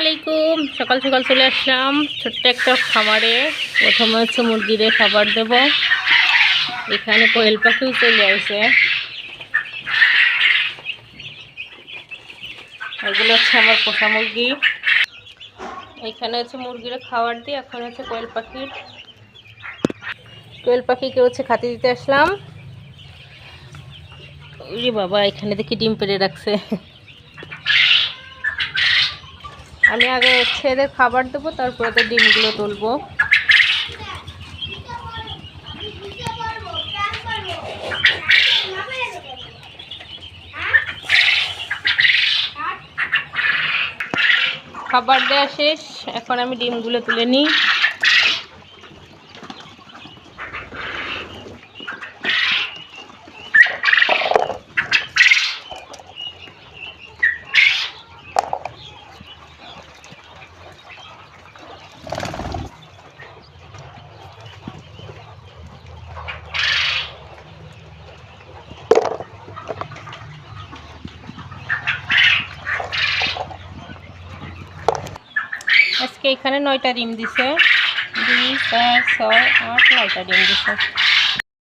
আলাইকুম। সকাল সকাল চলে আসলাম ছোট্ট একটা খামারে। প্রথমে হচ্ছে মুরগিদের খাবার দেব। এখানে কোয়েল পাখিও চলে আসে। এগুলো হচ্ছে আমার পোষা মুরগি। এখানে হচ্ছে মুরগিরা খাবার দিয়ে এখন হচ্ছে কোয়েল পাখিকে হচ্ছে খাতে দিতে আসলাম। ওরে বাবা, এখানে দেখি ডিম পেড়ে রাখছে। আমি আগে হচ্ছে এদের খাবার দেবো, তারপরে তো ডিমগুলো তুলবো। খাবার দেওয়া শেষ, এখন আমি ডিমগুলো তুলে নিই। আজকে এখানে 9টা ডিম দিছে। 2, 4, 6, 8, 9টা ডিম দিছে।